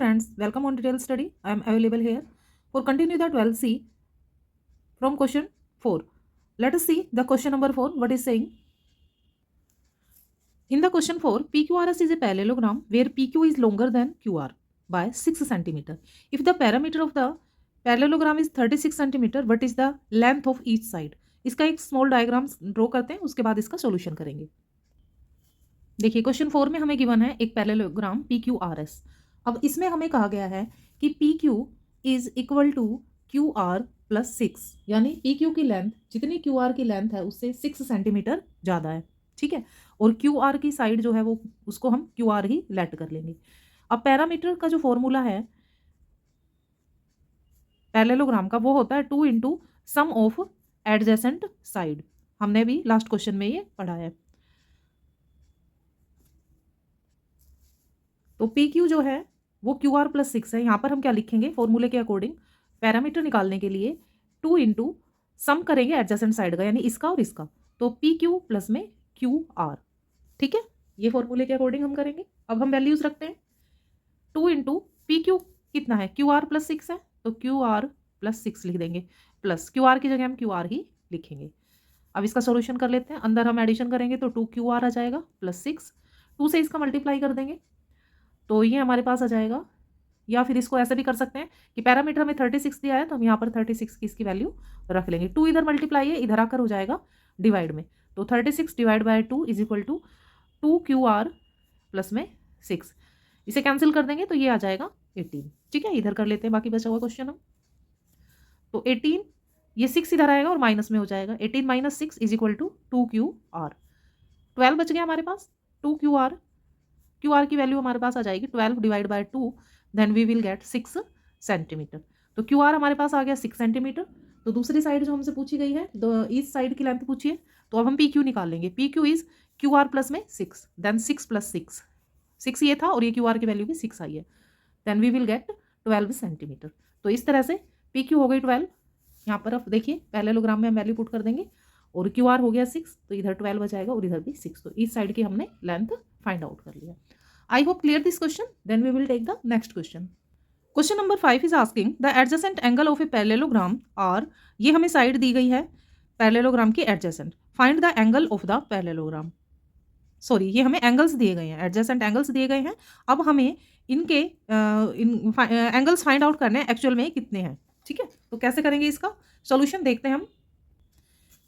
friends, welcome on detailed study. I am available here for continue the 12C from question 4. Let us see the question number 4. What is saying? In the question 4, PQRS is a parallelogram where PQ is longer than QR by 6 cm. If the parameter of the parallelogram is 36 cm, what is the length of each side? इसका एक small diagram draw करते हैं, उसके बाद इसका solution करेंगे. देखिए question 4 में हमें गिवन है एक पैरेललोग्राम PQRS. अब इसमें हमें कहा गया है कि PQ is equal to QR plus 6, यानी PQ की लेंथ जितनी QR की लेंथ है उससे 6 सेंटीमीटर ज़्यादा है. ठीक है, और QR की साइड जो है वो उसको हम QR ही लेट कर लेंगे. अब पैरामीटर का जो फॉर्मूला है पैरेललोग्राम का वो होता है 2 into sum of adjacent side. हमने भी लास्ट क्वेश्चन में ये पढ़ा है. तो PQ जो है वो QR प्लस 6 है. यहाँ पर हम क्या लिखेंगे फॉर्मूले के अकॉर्डिंग पैरामीटर निकालने के लिए 2 इंटू सम करेंगे एडजेसेंट साइड का, यानी इसका और इसका, तो PQ प्लस में QR. ठीक है, ये फॉर्मूले के अकॉर्डिंग हम करेंगे. अब हम वैल्यूज रखते हैं. 2 इंटू PQ कितना है, QR प्लस 6 है, तो QR प्लस 6 लिख देंगे, प्लस QR की जगह हम QR ही लिखेंगे. अब इसका सॉल्यूशन कर लेते हैं. अंदर हम एडिशन करेंगे तो 2QR आ जाएगा प्लस 6, 2 से इसका मल्टीप्लाई कर देंगे तो ये हमारे पास आ जाएगा. या फिर इसको ऐसे भी कर सकते हैं कि पैरामीटर में 36 दिया है तो हम यहाँ पर 36 की इसकी वैल्यू रख लेंगे. 2 इधर मल्टीप्लाई है, इधर आकर हो जाएगा डिवाइड में, तो 36 divide by 2 is equal to 2QR plus में 6. इसे कैंसिल कर देंगे तो ये आ जाएगा 18. ठीक है, इधर कर लेते हैं बाकी बचा हुआ क्वेश्चन हम. तो 18, ये 6 इधर आएगा और माइनस में हो जाएगा. 18 minus 6 is equal to 2QR. 12 बच गया हमारे पास. 2QR QR की वैल्यू हमारे पास आ जाएगी 12 divide by 2, then we will get 6 centimetre. तो QR हमारे पास आ गया 6 सेंटीमीटर. तो दूसरी साइड जो हमसे पूछी गई है इस साइड की लेंथ पूछी है, तो अब हम PQ निकाल लेंगे. PQ इज QR प्लस में 6, देन 6 प्लस 6 ये था और ये QR की वैल्यू भी 6 आई है, then we will get 12 centimetre. तो इस तरह से PQ हो गई 12. यहाँ पर अब देखिए पैरेललोग्राम में हम वैल्यू पुट कर देंगे और QR हो गया 6, तो इधर 12 बचाएगा और इधर भी 6. तो इस साइड की हमने लेंथ फाइंड आउट कर लिया. I hope clear this question. Then we will take the next question. Question number 5 is asking the adjacent angle of a parallelogram or ये हमें साइड दी गई है पैरेललोग्राम की adjacent. Find the angle of the parallelogram. Sorry, ये हमें angles दिए गए हैं, एडजेसेंट एंगल्स दिए गए हैं. अब हमें इनके एंगल्स फाइंड आउट करने हैं एक्चुअल में कितने हैं. ठीक है, तो कैसे करेंगे इसका सॉल्यूशन देखते हैं हम.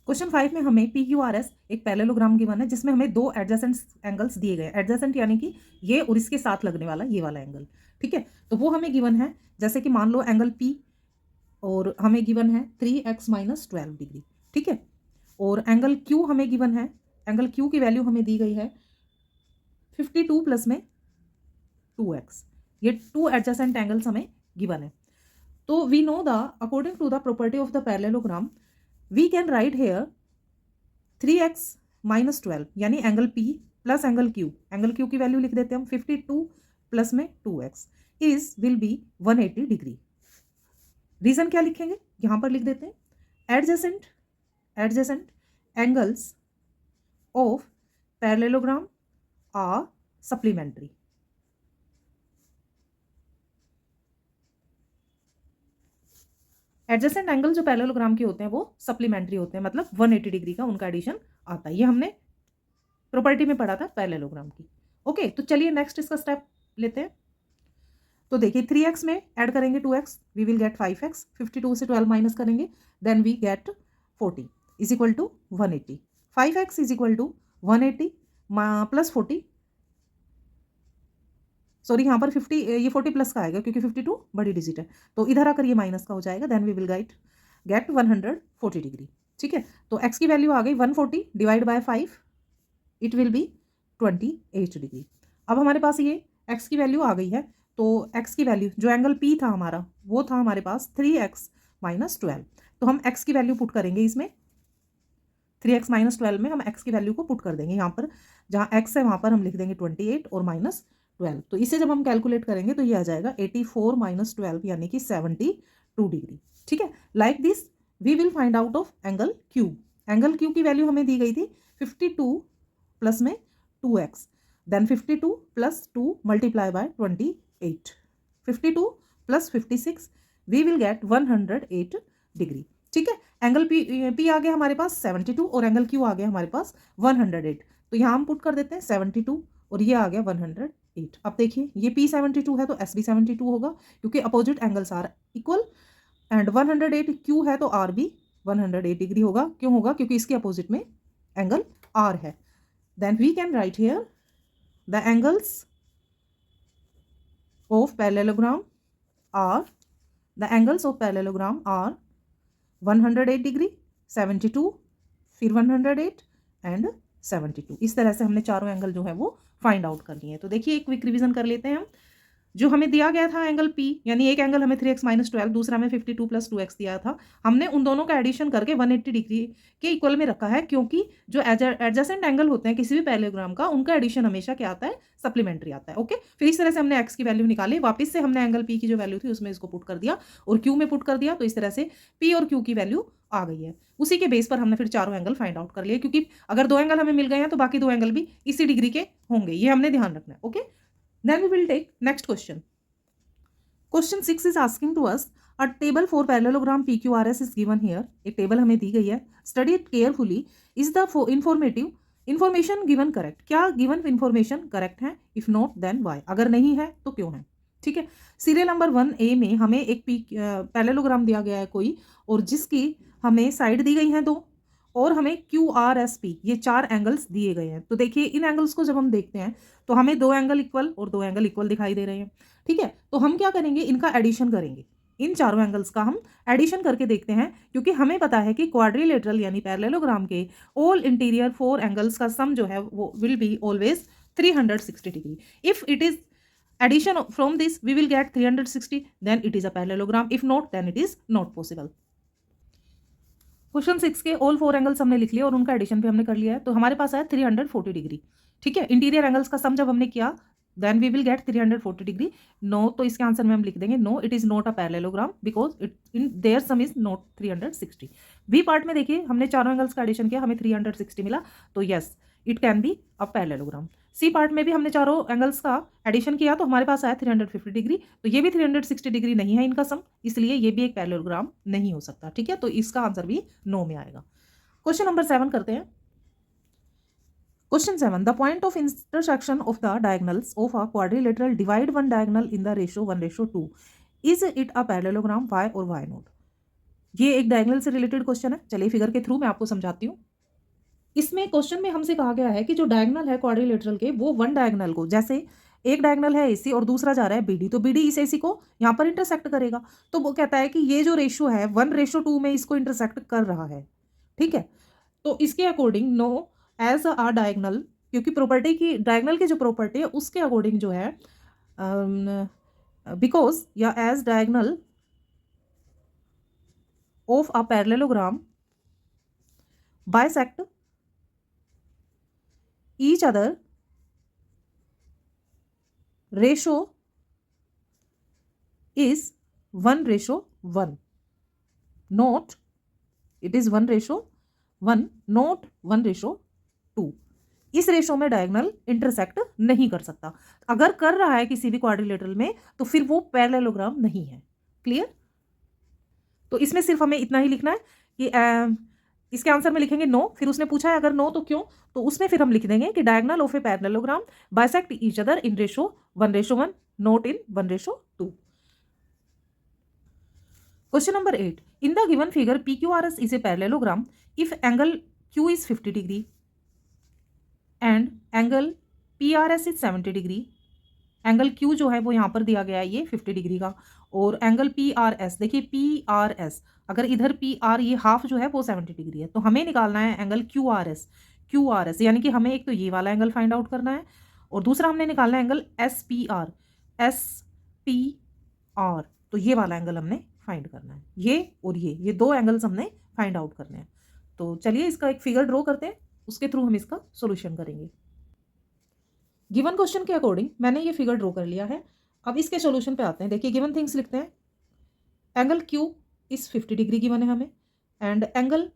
क्वेश्चन 5 में हमें PQRS एक पैरेललोग्राम गिवन है जिसमें हमें 2 एडजेसेंट एंगल्स दिए गए. एडजेसेंट यानी कि ये और इसके साथ लगने वाला ये वाला एंगल. ठीक है, तो वो हमें गिवन है. जैसे कि मान लो एंगल P और हमें गिवन है 3x माइनस 12 डिग्री. ठीक है, और एंगल Q हमें गिवन है. एंगल Q की वैल्यू हमें दी गई है 52 प्लस में 2x. ये 2 एडजेसेंट एंगल्स हमें गिवन है. तो we know the according to the property of the parallelogram we can write here 3x minus 12 यानी angle P plus angle Q. Angle Q की वैल्यू लिख देते हैं हम 52 प्लस में 2x is will be 180 degree. Reason क्या लिखेंगे यहाँ पर लिख देते हैं adjacent angles of parallelogram are supplementary. Adjacent angle जो पैरेललोग्राम के होते हैं वो सप्लीमेंट्री होते हैं, मतलब 180 डिग्री का उनका एडिशन आता है. ये हमने प्रॉपर्टी में पढ़ा था पैरेललोग्राम की. ओके, तो चलिए नेक्स्ट इसका स्टेप लेते हैं. तो देखिए 3x में ऐड करेंगे 2x, we will gate 5x. 52 से 12 माइनस करेंगे then we get 40 is equal to 180. 5x is equal to 180 plus 40, sorry यहाँ पर 50, ये 40 प्लस का आएगा क्योंकि 52 बड़ी डिजिट है, तो इधर आकर ये माइनस का हो जाएगा. Then we will get 140 degree. ठीक है, तो x की वैल्यू आ गई 140 divide by 5, it will be 28 degree. अब हमारे पास ये x की वैल्यू आ गई है, तो x की वैल्यू जो एंगल P था हमारा वो था हमारे पास 3x माइनस 12. तो हम x की वैल्यू पुट करेंगे इसमें. 3x माइनस 12 में हम x की वैल्यू को पुट कर देंगे. यहाँ पर जहाँ x है वहाँ पर हम लिख देंगे 28 और माइनस 12. तो इसे जब हम कैलकुलेट करेंगे तो ये आ जाएगा 84 माइनस 12 यानी कि 72 डिग्री. ठीक है, like this we will find out of angle Q. Angle Q की वैल्यू हमें दी गई थी 52 प्लस में 2x, then 52 plus 2 multiply by 28. 52 plus 56 we will get 108 degree. ठीक है, एंगल पी आ गया हमारे पास 72 और एंगल क्यू आ गया हमारे पास 108। तो यहाँ हम पुट कर देते हैं 72 और ये आ गया 108। अब देखिए ये पी 72 है तो एस भी 72 होगा क्योंकि opposite angles are equal and 108 Q है तो आर भी 108 डिग्री होगा। क्यों होगा? क्योंकि इसके अपोजिट में एंगल आर है। Then we can write here the angles of parallelogram are 108 degree, 72, फिर 108 एंड 72। इस तरह से हमने चारों एंगल जो है वो फाइंड आउट कर लिए हैं। तो देखिए एक क्विक रिवीजन कर लेते हैं हम। जो हमें दिया गया था एंगल P, यानी एक एंगल हमें 3x - 12, दूसरा में 52 + 2x दिया था। हमने उन दोनों का एडिशन करके 180 डिग्री के इक्वल में रखा है, क्योंकि जो एडजेसेंट एंगल होते हैं किसी भी पैरेललोग्राम का, उनका एडिशन हमेशा क्या आता है? सप्लीमेंट्री आता है। ओके, फिर इस तरह से हमने x की वैल्यू निकाली, वापस से हमने एंगल P की जो वैल्यू थी उसमें इसको पुट कर दिया और Q में पुट कर दिया। तो इस तरह से P और Q की वैल्यू आ गई है। उसी के बेस पर हमने फिर चारों एंगल फाइंड आउट कर लिए, क्योंकि अगर 2 एंगल हमें मिल गए हैं तो बाकी 2 एंगल भी इसी डिग्री के होंगे, ये हमने ध्यान रखना है। Okay, then we will take next question. Question 6 is asking to us a table for parallelogram PQRS is given here. एक टेबल हमें दी गई है, study it carefully. Is the information given correct? क्या given information correct है? If not then why? अगर नहीं है तो क्यों है? ठीक है, सीरियल नंबर 1A में हमें एक पैरेललोग्राम दिया गया है कोई, और जिसकी हमें साइड दी गई हैं 2 और हमें QRSP ये 4 एंगल्स दिए गए हैं। तो देखिए इन एंगल्स को जब हम देखते हैं तो हमें 2 एंगल इक्वल और 2 एंगल इक्वल दिखाई दे रहे हैं। ठीक है, तो हम क्या करेंगे? इनका एडिशन करेंगे, इन चारों एंगल्स का हम एडिशन करके देखते हैं, क्योंकि हमें पता है कि क्वाड्रिलेटरल यानी पैरेललोग्राम के ऑल इंटीरियर 4 एंगल्स का सम जो है वो will be always 360 degree. If it is addition from this we will get 360, then it is a parallelogram. If not then it is not possible. Question 6 के all 4 angles हमने लिख लिए और उनका एडिशन भी हमने कर लिया है, तो हमारे पास आया 340 डिग्री। ठीक है, इंटीरियर एंगल्स का सम जब हमने किया then we will get 340 degree. No, तो इसके आंसर में हम लिख देंगे no, it is not a parallelogram because it in their sum is not 360। B part में देखिए हमने चारों एंगल्स का एडिशन किया, हमें 360 मिला, तो yes it can be a parallelogram. C part में भी हमने चारों एंगल्स का एडिशन किया तो हमारे पास आया 350 डिग्री, तो ये भी 360 डिग्री नहीं है इनका सम, इसलिए ये भी एक पैरेललोग्राम नहीं हो सकता। ठीक है, तो इसका आंसर भी नो में आएगा। क्वेश्चन नंबर 7 करते हैं। Question 7. The point of intersection of the diagonals of a quadrilateral divide one diagonal in the ratio 1:2. Is it a parallelogram? Why or why not? ये एक डायगोनल से रिलेटेड क्वेश्चन है। चलिए figure के through मैं आपको समझाती हूँ। इसमें क्वेश्चन में हमसे कहा गया है कि जो डायगोनल है क्वाड्रिलेटरल के, वो वन डायगोनल को, जैसे एक डायगोनल है AC और दूसरा जा रहा है BD, तो BD इस AC को यहाँ पर इंटरसेक्ट करेगा। तो वो कहता है कि ये जो रेशियो है 1:2 में इसको इंटरसेक्ट कर रहा है। ठीक है, तो इसके according no as a diagonal, क्योंकि प्रॉपर्टी की डायगोनल की जो प्रॉपर्टी है उसके अकॉर्डिंग जो है बिकॉज या as diagonal of a parallelogram bisect each other ratio is 1:1, not it is 1:1, not 1:2। इस रेशो में डायगोनल इंटरसेक्ट नहीं कर सकता। अगर कर रहा है किसी भी क्वाड्रिलेटरल में तो फिर वो पैरेललोग्राम नहीं है। क्लियर? तो इसमें सिर्फ हमें इतना ही लिखना है कि इसके आंसर में लिखेंगे नो, फिर उसने पूछा है अगर नो तो क्यों, तो उसमें फिर हम लिख देंगे कि diagonal of a parallelogram bisect each other in ratio 1:1, not in 1:2। Question number 8. In the given figure, PQRS is a parallelogram if angle Q is 50 degree and angle PRS is 70 degree. Angle Q जो है वो यहाँ पर दिया गया है ये 50 degree का, और एंगल PRS, देखिए PRS अगर इधर PR ये हाफ जो है वो 70 डिग्री है, तो हमें निकालना है एंगल QRS, यानी कि हमें एक तो ये वाला एंगल फाइंड आउट करना है और दूसरा हमने निकालना है एंगल SPR, तो ये वाला एंगल हमने फाइंड करना है। ये और ये 2 एंगल्स हमने फाइंड आउट करने हैं। तो चलिए इसका एक फिगर ड्रॉ करते हैं, उसके थ्रू हम इसका सॉल्यूशन करेंगे। गिवन क्वेश्चन के अकॉर्डिंग मैंने ये फिगर ड्रॉ कर लिया है। अब इसके सॉल्यूशन पे आते हैं। देखिए गिवन थिंग्स लिखते हैं। Angle Q is 50 degree given है हमें, and angle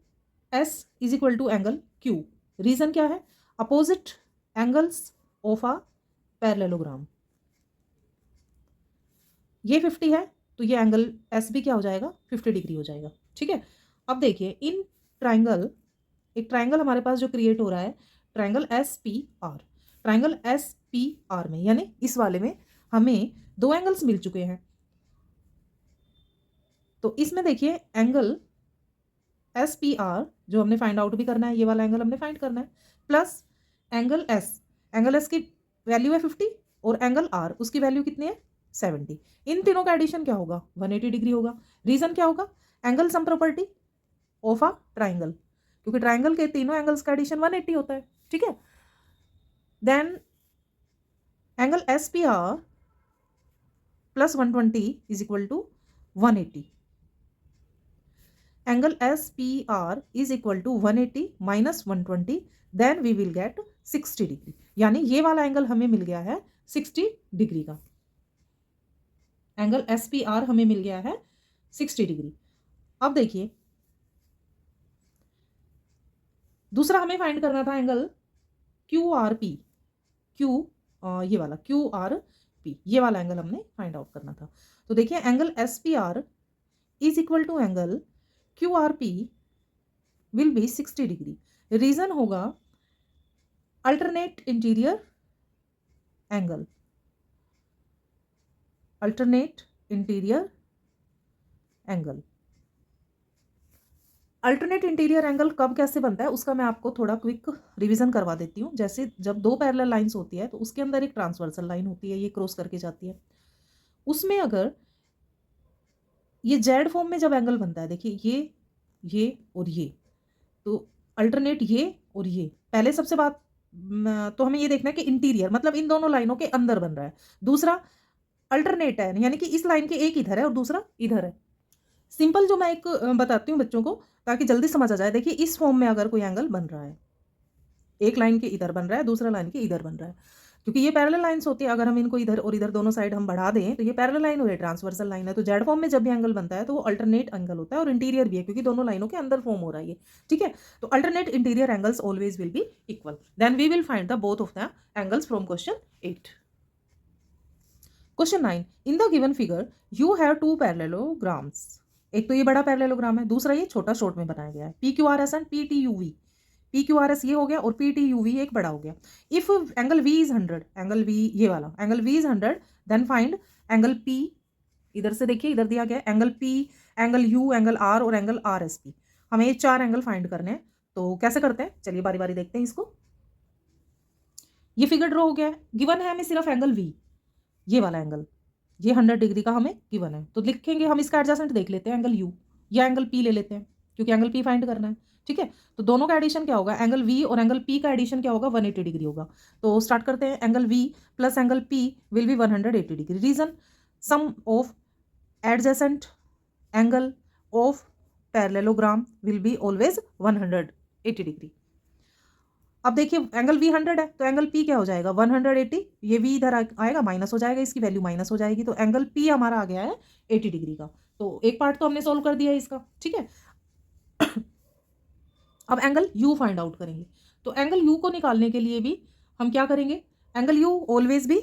S is equal to angle Q। Reason क्या है? Opposite angles of a parallelogram. ये 50 है तो ये एंगल एस भी क्या हो जाएगा 50 डिग्री हो जाएगा। ठीक है, अब देखिए इन ट्राइंगल, एक ट्राइंगल हमारे पास जो क्रिएट हो रहा है triangle S P are, triangle S P are में यानी इस वाले में हमें दो एंगल्स मिल चुके हैं। तो इसमें देखिए एंगल एस पी आर जो हमने फाइंड आउट भी करना है, ये वाला एंगल हमने फाइंड करना है, प्लस एंगल एस की वैल्यू है 50 और एंगल आर उसकी वैल्यू कितनी है 70। इन तीनों का एडिशन क्या होगा 180 डिग्री होगा। रीजन क्या होगा, angle sum property of a triangle, क्योंकि ट्राइंगल के तीनों एंगल्स का एडिशन 180 होता है। ठीक है, then angle S P R plus 120 is equal to 180। Angle S P R is equal to 180 minus 120, then we will get 60 degree, यानी ये वाला एंगल हमें मिल गया है 60 डिग्री का। एंगल एस पी आर हमें मिल गया है 60 डिग्री। अब देखिए दूसरा हमें फाइंड करना था एंगल क्यू आर पी, ये वाला क्यू आर पी, ये वाला एंगल हमने फाइंड आउट करना था। तो देखिए angle S P R is equal to angle Q R P will be 60 degree. Reason होगा alternate interior angle, alternate interior angle. Alternate interior angle कब कैसे बनता है उसका मैं आपको थोड़ा क्विक रिवीजन करवा देती हूँ। जैसे जब दो पैरेलल लाइंस होती है तो उसके अंदर एक ट्रांसवर्सल लाइन होती है, ये क्रॉस करके जाती है। उसमें अगर ये जेड फॉर्म में जब एंगल बनता है, देखिए ये और ये, तो अल्टरनेट ये और ये, पहले सबसे बात तो हमें ये देखना है कि इंटीरियर मतलब इन दोनों लाइनों के अंदर बन रहा है। दूसरा अल्टरनेट है यानी कि इस लाइन के एक इधर है और दूसरा इधर है। सिंपल जो मैं एक बताती हूँ बच्चों को ताकि जल्दी समझ आ जाए। देखिए इस फॉर्म में अगर कोई एंगल बन रहा है, एक लाइन के इधर बन रहा है दूसरा लाइन के इधर बन रहा है, क्योंकि ये पैरेलल लाइंस होती है, अगर हम इनको इधर और इधर दोनों साइड हम बढ़ा दें तो ये पैरेलल लाइन हो रही है, ट्रांसवर्सल लाइन है। तो जेड फॉर्म में जब भी एंगल बनता है तो वो अल्टरनेट एंगल होता है और इंटीरियर भी है क्योंकि दोनों लाइनों के अंदर फॉर्म हो रहा है ये। ठीक है, तो alternate interior angles always will be equal. Then we will find the both of the angles from question 8। Question 9, in the given figure you have two parallelograms. एक तो ये बड़ा पैरेललोग्राम है, दूसरा ये छोटा शॉर्ट में बनाया गया है, P Q R S and P T U V. P Q R S ये हो गया और पी टी यू वी एक बड़ा हो गया। If angle V is 100, angle V ये वाला angle V is 100, then find angle P. इधर से देखिए इधर दिया गया angle P, angle U, angle R और एंगल आर एस पी। हमें ये चार एंगल फाइंड करने हैं। तो कैसे करते हैं, चलिए बारी बारी देखते हैं इसको। ये फिगर ड्रॉ हो गया है, गिवन है हमें सिर्फ एंगल वी, ये वाला एंगल, ये 100 डिग्री का हमें गिवन है। तो लिखेंगे हम इसका एडजेसेंट देख लेते हैं एंगल यू या एंगल पी ले लेते हैं क्योंकि एंगल पी फाइंड करना है। ठीक है, तो दोनों का एडिशन क्या होगा, एंगल वी और एंगल पी का एडिशन क्या होगा 180 डिग्री होगा। तो स्टार्ट करते हैं, angle V plus angle P will be 180 degree. Reason sum of adjacent angle of parallelogram will be always 180 degree. अब देखिए एंगल वी 100 है तो एंगल पी क्या हो जाएगा 180, ये वी इधर आएगा माइनस हो जाएगा, इसकी वैल्यू माइनस हो जाएगी, तो एंगल पी हमारा आ गया है 80 डिग्री का। तो एक पार्ट तो हमने सोल्व कर दिया है इसका। ठीक है, अब एंगल यू फाइंड आउट करेंगे। तो एंगल यू को निकालने के लिए भी हम क्या करेंगे, एंगल यू ऑलवेज भी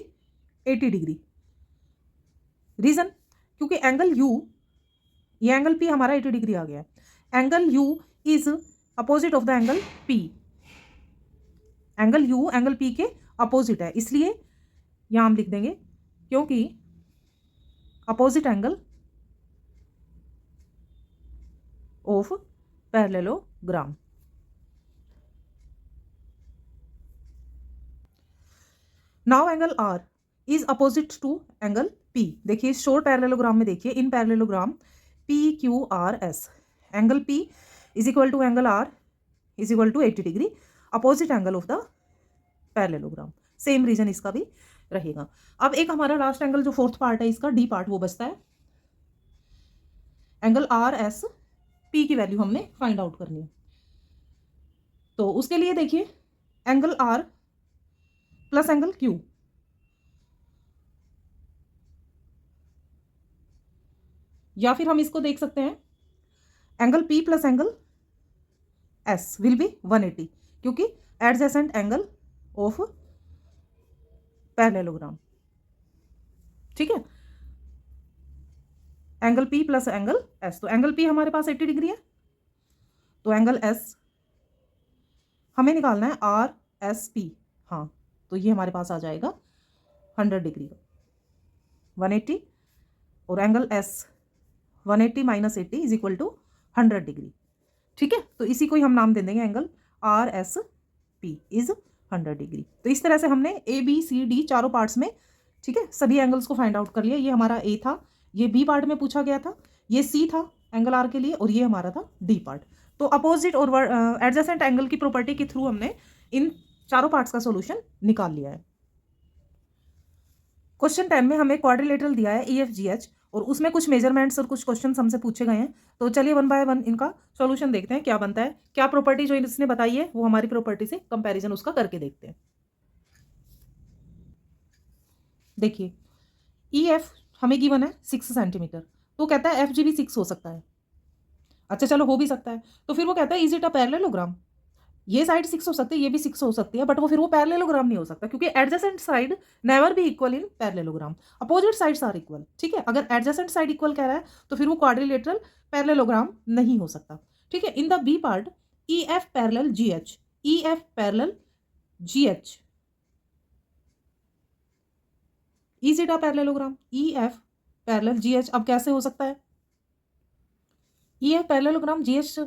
80 डिग्री। रीजन क्योंकि एंगल यू, ये एंगल पी हमारा 80 डिग्री आ गया है। Angle U is opposite of the angle P, angle U angle P के अपोजिट है, इसलिए यहां हम लिख देंगे क्योंकि opposite angle of parallelogram. Now angle R is opposite to angle P. देखिए शॉर्ट पैरेललोग्राम में देखिए in parallelogram P Q R S, angle P is equal to angle R is equal to 80 degree, opposite angle of the parallelogram. Same reason इसका भी रहेगा। अब एक हमारा last angle जो फोर्थ पार्ट है इसका डी पार्ट वो बचता है, एंगल आर एस पी की वैल्यू हमने फाइंड आउट करनी है। तो उसके लिए देखिए angle R plus angle Q, या फिर हम इसको देख सकते हैं angle P plus angle S will be 180 क्योंकि एडजेसेंट एंगल ऑफ पैरेललोग्राम। ठीक है, angle P plus angle S। तो एंगल P हमारे पास 80 डिग्री है, तो एंगल S हमें निकालना है RSP। हाँ, तो ये हमारे पास आ जाएगा 100 डिग्री का 180, और angle S 180 minus 80 is equal to 100 degree. ठीक है, तो इसी को ही हम नाम दे देंगे एंगल RSP इज 100 डिग्री। तो इस तरह से हमने ABCD चारों पार्ट्स में, ठीक है, सभी एंगल्स को फाइंड आउट कर लिया। ये हमारा A था, ये B पार्ट में पूछा गया था, ये C था एंगल R के लिए, और ये हमारा था D पार्ट। तो अपोजिट और एडजेसेंट एंगल की प्रॉपर्टी के थ्रू हमने इन चारों पार्ट्स का सॉल्यूशन निकाल लिया है। क्वेश्चन 10 में हमें क्वाड्रिलेटरल दिया है EFGH, और उसमें कुछ मेजरमेंट्स और कुछ क्वेश्चन हमसे पूछे गए हैं। तो चलिए वन बाय वन इनका सॉल्यूशन देखते हैं, क्या बनता है, क्या प्रॉपर्टी जो इसने बताई है वो हमारी प्रॉपर्टी से कंपैरिजन उसका करके देखते हैं। देखिए, EF हमें गिवन है 6 सेंटीमीटर, तो कहता है FG भी 6 हो सकता है। अच्छा चलो, हो भी सकता है, तो फिर वो कहता है इज इट अ पैरेललोग्राम। ये साइड 6 हो सकती है, ये भी 6 हो सकती है, बट वो फिर वो पैरेललोग्राम नहीं हो सकता, क्योंकि adjacent side never be equal in parallelogram. Opposite sides are equal. ठीक है, अगर एडजेसेंट साइड इक्वल कह रहा है तो फिर वो क्वाड्रिलेटरल पैरेललोग्राम नहीं हो सकता। ठीक है, in the B part EF parallel GH, EF parallel GH, is it a parallelogram. EF parallel GH अब कैसे हो सकता है, EF पैरेललोग्राम GH,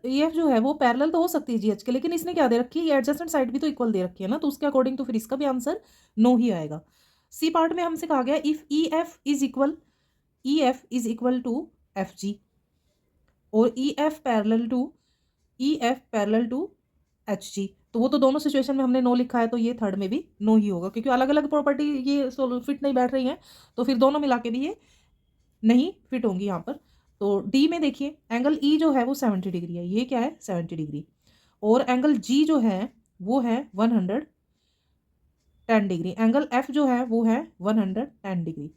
EF जो है वो पैरेलल तो हो सकती है GH के, लेकिन इसने क्या दे रखी है, ये एडजेसेंट साइड भी तो इक्वल दे रखी है ना, तो उसके अकॉर्डिंग तो फिर इसका भी आंसर नो ही आएगा। सी पार्ट में हमसे कहा गया if EF is equal to FG और EF पैरेलल टू HG, तो वो तो दोनों सिचुएशन में हमने नो लिखा है, तो ये थर्ड में भी नो ही होगा, क्योंकि अलग अलग प्रॉपर्टी ये फिट नहीं बैठ रही है, तो फिर दोनों मिला के भी ये नहीं फिट होंगी यहाँ पर। तो डी में देखिए एंगल E जो है वो 70 डिग्री है, ये क्या है 70 डिग्री, और एंगल G जो है वो है 110 डिग्री, एंगल F जो है वो है 110 डिग्री।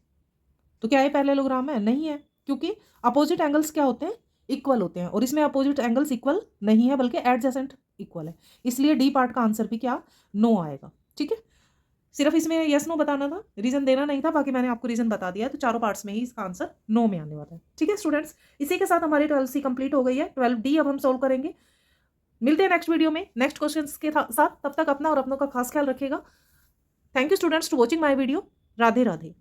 तो क्या ये पैरेललोग्राम है? नहीं है, क्योंकि अपोजिट एंगल्स क्या होते हैं, इक्वल होते हैं, और इसमें अपोजिट एंगल्स इक्वल नहीं है बल्कि एडजेसेंट इक्वल है, इसलिए डी पार्ट का आंसर भी क्या नो आएगा। ठीक है, सिर्फ इसमें यस नो बताना था, रीजन देना नहीं था, बाकी मैंने आपको रीजन बता दिया है, तो चारों पार्ट्स में ही इसका आंसर नो में आने वाला है। ठीक है स्टूडेंट्स, इसी के साथ हमारी 12C कंप्लीट हो गई है। 12D अब हम सोल्व करेंगे। मिलते हैं नेक्स्ट वीडियो में नेक्स्ट क्वेश्चंस के साथ, तब तक अपना और अपनों का खास ख्याल रखिएगा। Thank you students to watching my video. Radhe Radhe.